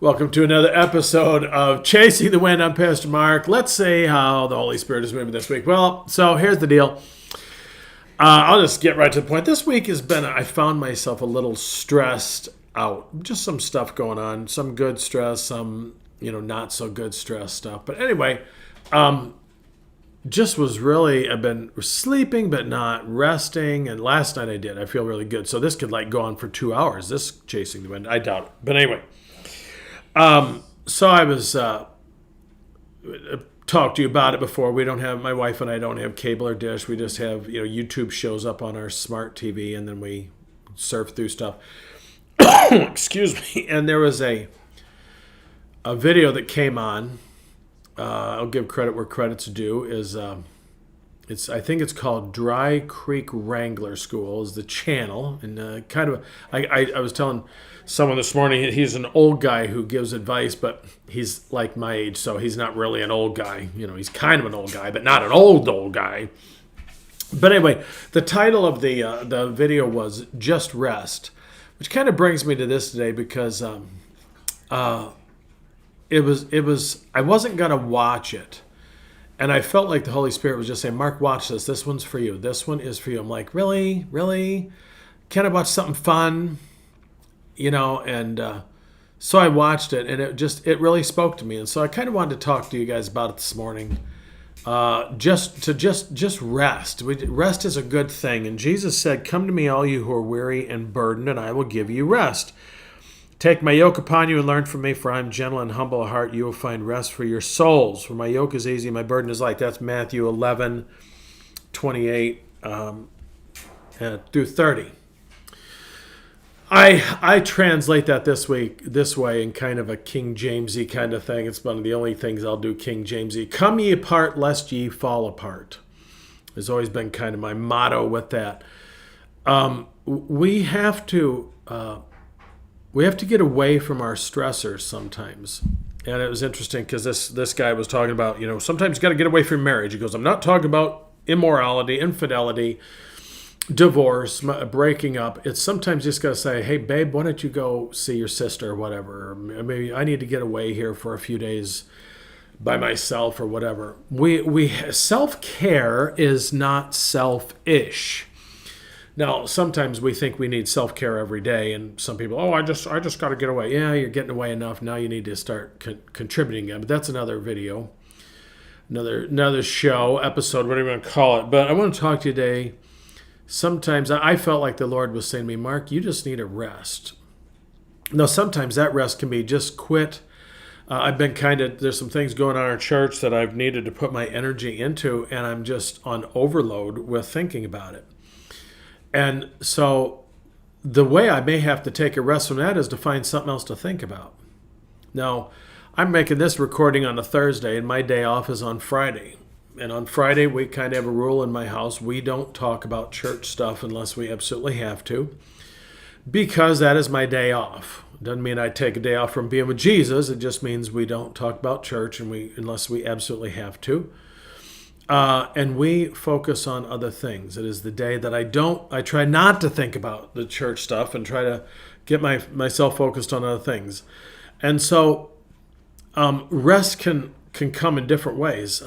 Welcome to another episode of Chasing the Wind. I'm Pastor Mark. Let's see how the Holy Spirit is moving this week. Well, so here's the deal. I'll just get right to the point. This week I found myself a little stressed out. Just some stuff going on. Some good stress, some, not so good stress stuff. But anyway, I've been sleeping but not resting. And last night I did. I feel really good. So this could go on for 2 hours, this Chasing the Wind. I doubt it. But anyway. So I was talked to you about it before. My wife and I don't have cable or dish. We just have YouTube shows up on our smart TV, and then we surf through stuff. Excuse me. And there was a video that came on. I'll give credit where credit's due. I think it's called Dry Creek Wrangler School is the channel, and I was telling someone this morning he's an old guy who gives advice, but he's like my age, so he's not really an old guy. He's kind of an old guy, but not an old guy. But anyway, the title of the video was Just Rest, which kind of brings me to this today because I wasn't gonna watch it. And I felt like the Holy Spirit was just saying, Mark, watch this. This one's for you. This one is for you. I'm like, really? Really? Can I watch something fun? And so I watched it, and it really spoke to me. And so I kind of wanted to talk to you guys about it this morning. Just rest. Rest is a good thing. And Jesus said, come to me, all you who are weary and burdened, and I will give you rest. Take my yoke upon you and learn from me, for I am gentle and humble of heart. You will find rest for your souls. For my yoke is easy, my burden is light. That's Matthew 11:28 through 30. I translate that this way in kind of a King Jamesy kind of thing. It's one of the only things I'll do King Jamesy. Come ye apart, lest ye fall apart. Has always been kind of my motto with that. We have to get away from our stressors sometimes. And it was interesting because this guy was talking about, sometimes you got to get away from marriage. He goes, I'm not talking about immorality, infidelity, divorce, breaking up. It's sometimes just got to say, hey, babe, why don't you go see your sister or whatever? Or maybe I need to get away here for a few days by myself or whatever. Self-care is not selfish. Now, sometimes we think we need self-care every day, and some people, I just got to get away. Yeah, you're getting away enough. Now you need to start contributing again. But that's another video, another show, episode, whatever you want to call it. But I want to talk to you today. Sometimes I felt like the Lord was saying to me, Mark, you just need a rest. Now, sometimes that rest can be just quit. I've been there's some things going on in our church that I've needed to put my energy into, and I'm just on overload with thinking about it. And so the way I may have to take a rest from that is to find something else to think about. Now, I'm making this recording on a Thursday, and my day off is on Friday. And on Friday, we kind of have a rule in my house. We don't talk about church stuff unless we absolutely have to, because that is my day off. It doesn't mean I take a day off from being with Jesus. It just means we don't talk about church unless we absolutely have to. And we focus on other things. It is the day that I try not to think about the church stuff and try to get myself focused on other things. And so rest can come in different ways.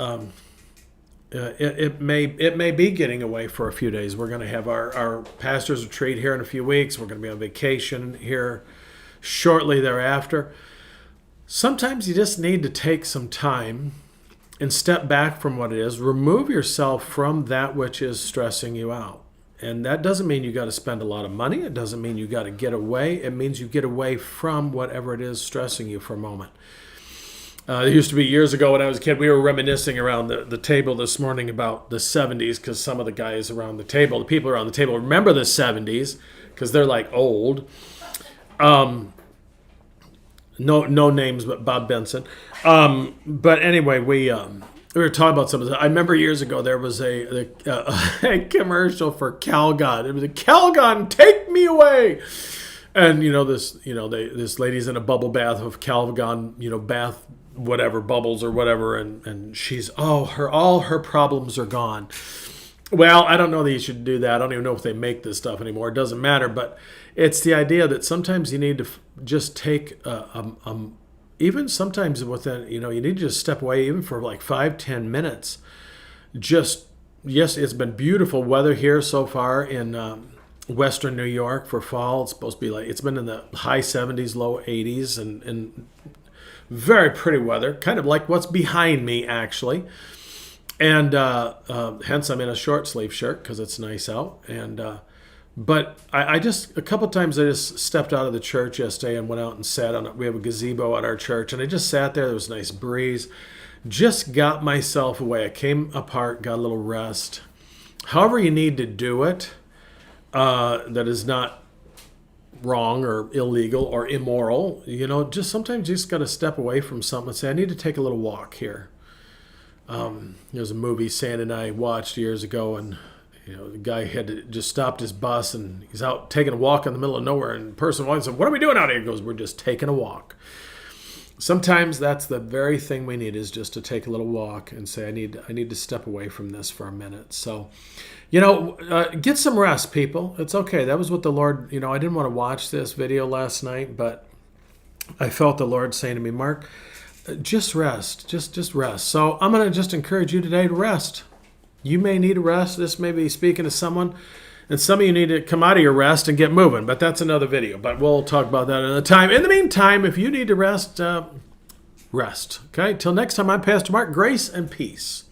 It may be getting away for a few days. We're going to have our pastor's retreat here in a few weeks. We're going to be on vacation here shortly thereafter. Sometimes you just need to take some time and step back from what it is. Remove yourself from that which is stressing you out. And that doesn't mean you got to spend a lot of money. It doesn't mean you got to get away. It means you get away from whatever it is stressing you for a moment. It used to be years ago when I was a kid, we were reminiscing around the table this morning about the 70s, because some of the guys around the people around the table remember the 70s because they're like old. No names but Bob Benson. But anyway, we were talking about some of this. I remember years ago there was a commercial for Calgon. It was a Calgon, take me away. And this lady's in a bubble bath of Calgon, bath whatever bubbles or whatever, and she's all her problems are gone. Well, I don't know that you should do that. I don't even know if they make this stuff anymore. It doesn't matter. But it's the idea that sometimes you need to just take a even sometimes within, you need to just step away even for like 5-10 minutes. Just, yes, it's been beautiful weather here so far in Western New York for fall. It's supposed to be like, it's been in the high 70s, low 80s, and very pretty weather, kind of like what's behind me, actually. And hence I'm in a short sleeve shirt because it's nice out. And but I just, a couple times I just stepped out of the church yesterday and went out and sat on it. We have a gazebo at our church, and I just sat there. There was a nice breeze. Just got myself away. I came apart, got a little rest. However you need to do it, that is not wrong or illegal or immoral. Just sometimes you just got to step away from something and say, I need to take a little walk here. There's a movie Sand and I watched years ago, and the guy had to just stopped his bus, and he's out taking a walk in the middle of nowhere, and the person walks and said, what are we doing out here? He goes, we're just taking a walk. Sometimes that's the very thing we need, is just to take a little walk and say, I need to step away from this for a minute. So, get some rest, people. It's okay. That was what the Lord, I didn't want to watch this video last night, but I felt the Lord saying to me, Mark, just rest, just rest. So I'm going to just encourage you today to rest. You may need a rest. This may be speaking to someone, and some of you need to come out of your rest and get moving, but that's another video. But we'll talk about that another time. In the meantime, if you need to rest, rest. Okay, till next time, I'm Pastor Mark. Grace and peace.